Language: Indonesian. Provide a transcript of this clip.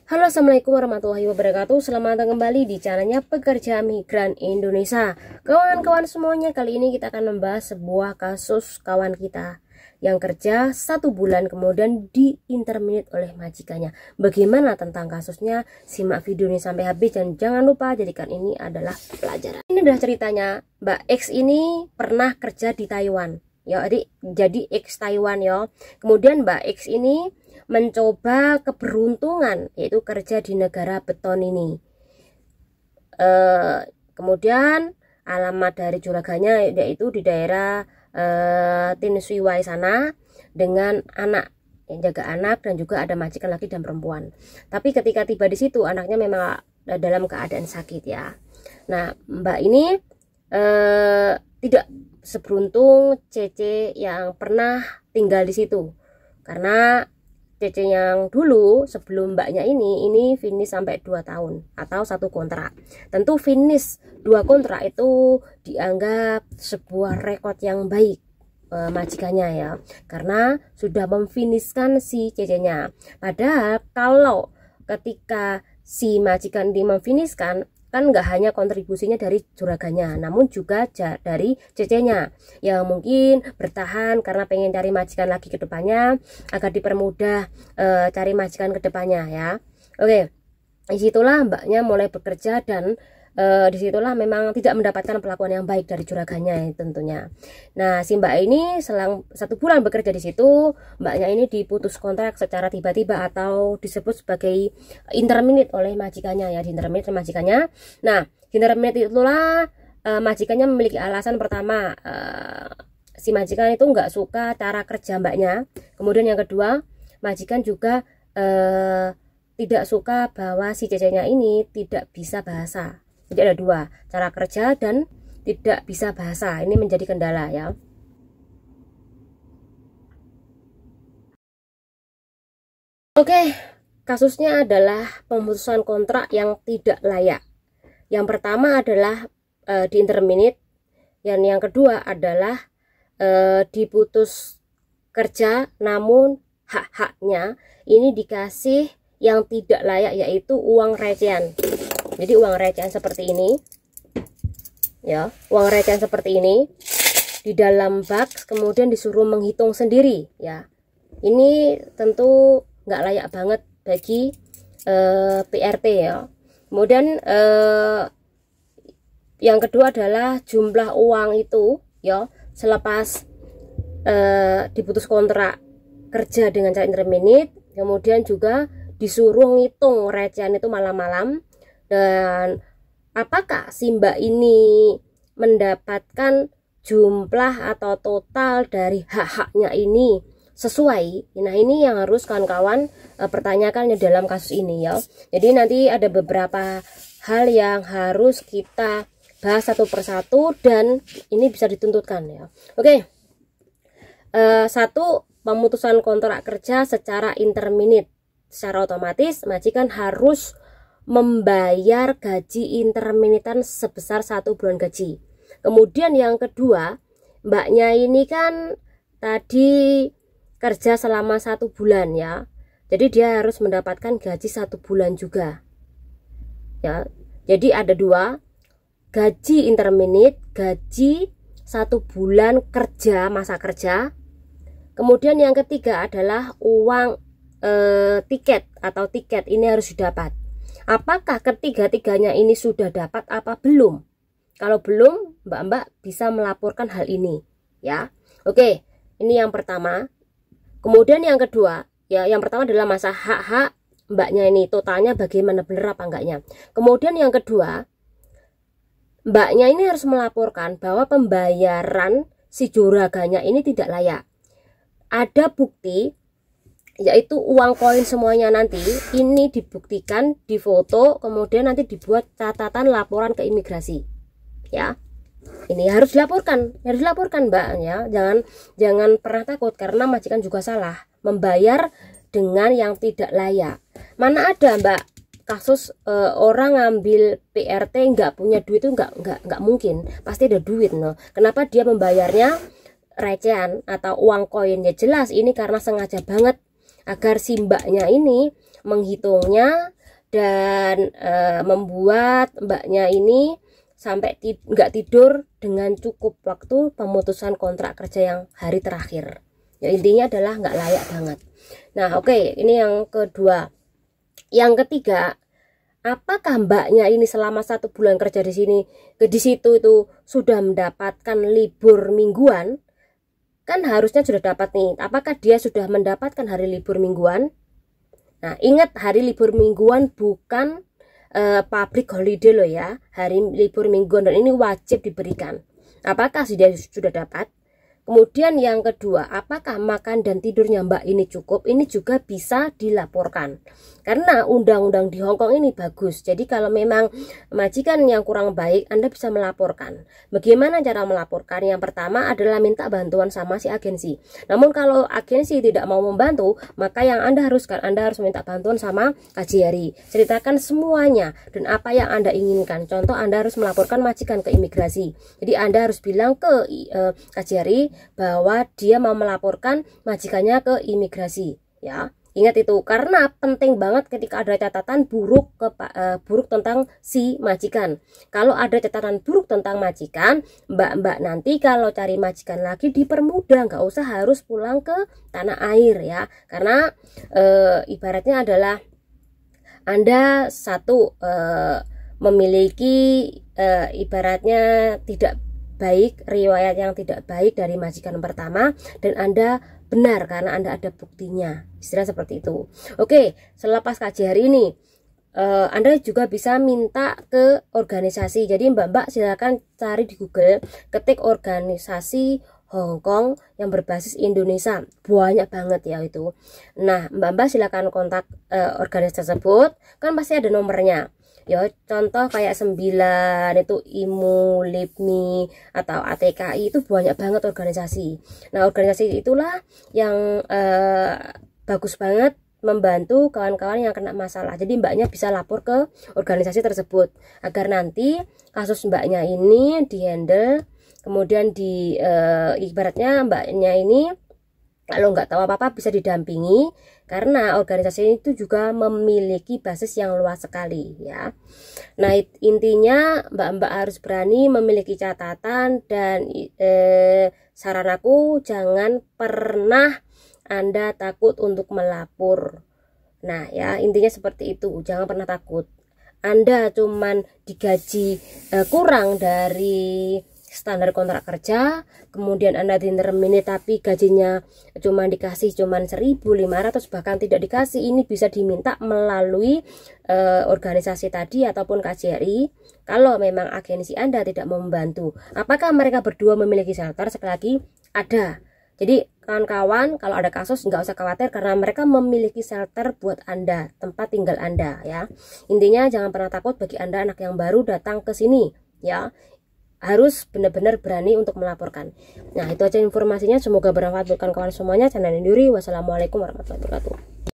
Halo, assalamualaikum warahmatullahi wabarakatuh. Selamat datang kembali di channelnya Pekerja Migran Indonesia. Kawan-kawan semuanya, kali ini kita akan membahas sebuah kasus kawan kita yang kerja 1 bulan kemudian diinterminate oleh majikannya. Bagaimana tentang kasusnya? Simak video ini sampai habis dan jangan lupa jadikan ini adalah pelajaran. Ini adalah ceritanya. Mbak X ini pernah kerja di Taiwan. Ya, jadi X Taiwan ya. Kemudian Mbak X ini mencoba keberuntungan, yaitu kerja di negara beton ini. Kemudian alamat dari juraganya yaitu di daerah Tin Shui Wai sana, dengan anak yang jaga anak, dan juga ada majikan laki dan perempuan. Tapi ketika tiba di situ, anaknya memang dalam keadaan sakit ya. Nah, Mbak ini tidak seberuntung Cece yang pernah tinggal di situ, karena Cece yang dulu sebelum mbaknya ini finish sampai 2 tahun atau 1 kontrak. Tentu finish 2 kontrak itu dianggap sebuah rekod yang baik majikannya ya, karena sudah memfinishkan si Cece-nya. Padahal kalau ketika si majikan ini memfinishkan, kan nggak hanya kontribusinya dari juraganya, namun juga dari Cece-nya yang mungkin bertahan karena pengen cari majikan lagi ke depannya agar dipermudah cari majikan ke depannya ya. Oke, disitulah mbaknya mulai bekerja dan disitulah memang tidak mendapatkan perlakuan yang baik dari juraganya tentunya. Nah, si mbak ini selang 1 bulan bekerja di situ, mbaknya ini diputus kontrak secara tiba-tiba atau disebut sebagai interminate oleh majikannya ya, interminate oleh majikannya. Nah, interminate itulah majikannya memiliki alasan pertama, si majikan itu nggak suka cara kerja mbaknya. Kemudian yang kedua, majikan juga tidak suka bahwa si Cece-nya ini tidak bisa bahasa. Jadi ada 2, cara kerja dan tidak bisa bahasa. Ini menjadi kendala ya. Oke, kasusnya adalah pemutusan kontrak yang tidak layak. Yang pertama adalah di-interminate, dan yang kedua adalah diputus kerja, namun hak-haknya ini dikasih yang tidak layak, yaitu uang recehan. Jadi uang recehan seperti ini ya, uang recehan seperti ini di dalam box, kemudian disuruh menghitung sendiri ya. Ini tentu nggak layak banget bagi PRT ya. Kemudian yang kedua adalah jumlah uang itu ya, selepas diputus kontrak kerja dengan cara interminate, kemudian juga disuruh ngitung recehan itu malam-malam. Dan apakah si mbak ini mendapatkan jumlah atau total dari hak-haknya ini sesuai? Nah, ini yang harus kawan-kawan pertanyakan dalam kasus ini ya. Jadi nanti ada beberapa hal yang harus kita bahas satu persatu dan ini bisa dituntutkan ya. Oke. 1, pemutusan kontrak kerja secara interminate. Secara otomatis majikan harus membayar gaji interminitan sebesar 1 bulan gaji. Kemudian yang kedua, mbaknya ini kan tadi kerja selama 1 bulan ya, jadi dia harus mendapatkan gaji 1 bulan juga ya. Jadi ada 2, gaji interminate, gaji 1 bulan kerja, masa kerja. Kemudian yang ketiga adalah uang tiket atau tiket ini harus didapat. Apakah ketiga-tiganya ini sudah dapat apa belum? Kalau belum, mbak-mbak bisa melaporkan hal ini ya. Oke, ini yang pertama. Kemudian yang kedua ya, yang pertama adalah masa hak-hak mbaknya ini totalnya bagaimana, benar apa enggaknya. Kemudian yang kedua, mbaknya ini harus melaporkan bahwa pembayaran si juraganya ini tidak layak. Ada bukti, yaitu uang koin semuanya nanti ini dibuktikan, difoto, kemudian nanti dibuat catatan laporan ke imigrasi ya. Ini harus dilaporkan mbak ya. Jangan pernah takut, karena majikan juga salah membayar dengan yang tidak layak. Mana ada mbak kasus orang ngambil PRT nggak punya duit, itu nggak mungkin, pasti ada duit no. Kenapa dia membayarnya recehan atau uang koin? Ya jelas ini karena sengaja banget agar si mbaknya ini menghitungnya dan membuat mbaknya ini sampai nggak tidur dengan cukup waktu pemutusan kontrak kerja yang hari terakhir. Ya, intinya adalah nggak layak banget. Nah, oke, ini yang kedua. Yang ketiga, apakah mbaknya ini selama 1 bulan kerja di situ itu sudah mendapatkan libur mingguan? Kan harusnya sudah dapat nih. Apakah dia sudah mendapatkan hari libur mingguan? Nah, ingat hari libur mingguan bukan public holiday loh ya, hari libur mingguan, dan ini wajib diberikan. Apakah dia sudah dapat? Kemudian yang kedua, apakah makan dan tidurnya mbak ini cukup? Ini juga bisa dilaporkan. Karena undang-undang di Hong Kong ini bagus. Jadi kalau memang majikan yang kurang baik, Anda bisa melaporkan. Bagaimana cara melaporkan? Yang pertama adalah minta bantuan sama si agensi. Namun kalau agensi tidak mau membantu, maka yang Anda harus minta bantuan sama KJRI. Ceritakan semuanya dan apa yang Anda inginkan. Contoh, Anda harus melaporkan majikan ke imigrasi. Jadi Anda harus bilang ke KJRI bahwa dia mau melaporkan majikannya ke imigrasi, ya. Ingat itu, karena penting banget ketika ada catatan buruk tentang si majikan. Kalau ada catatan buruk tentang majikan, mbak-mbak nanti kalau cari majikan lagi dipermudah, nggak usah harus pulang ke tanah air ya. Karena ibaratnya adalah Anda memiliki ibaratnya tidak baik, riwayat yang tidak baik dari majikan pertama, dan Anda benar karena Anda ada buktinya, istilah seperti itu. Oke, selepas KJRI ini Anda juga bisa minta ke organisasi. Jadi mbak-mbak silakan cari di Google, ketik organisasi Hong Kong yang berbasis Indonesia, banyak banget ya itu. Nah, mbak-mbak silakan kontak organisasi tersebut, kan pasti ada nomornya. Ya, contoh kayak 9 itu IMU, LIPMI atau ATKI, itu banyak banget organisasi. Nah, organisasi itulah yang bagus banget membantu kawan-kawan yang kena masalah. Jadi mbaknya bisa lapor ke organisasi tersebut agar nanti kasus mbaknya ini dihandle, kemudian ibaratnya mbaknya ini kalau nggak tahu apa-apa bisa didampingi, karena organisasi itu juga memiliki basis yang luas sekali ya. Nah, intinya mbak-mbak harus berani memiliki catatan, dan saran aku jangan pernah Anda takut untuk melapor. Nah ya, intinya seperti itu, jangan pernah takut. Anda cuman digaji kurang dari standar kontrak kerja, kemudian Anda terminate tapi gajinya dikasih cuman 1.500, bahkan tidak dikasih, ini bisa diminta melalui organisasi tadi ataupun KJRI kalau memang agensi Anda tidak mau membantu. Apakah mereka berdua memiliki shelter? Sekali lagi, ada. Jadi kawan-kawan kalau ada kasus nggak usah khawatir, karena mereka memiliki shelter buat Anda, tempat tinggal Anda ya. Intinya jangan pernah takut bagi Anda anak yang baru datang ke sini ya. Harus benar-benar berani untuk melaporkan. Nah, itu aja informasinya, semoga bermanfaat buat kawan-kawan semuanya. Saya Nanduri, wassalamualaikum warahmatullahi wabarakatuh.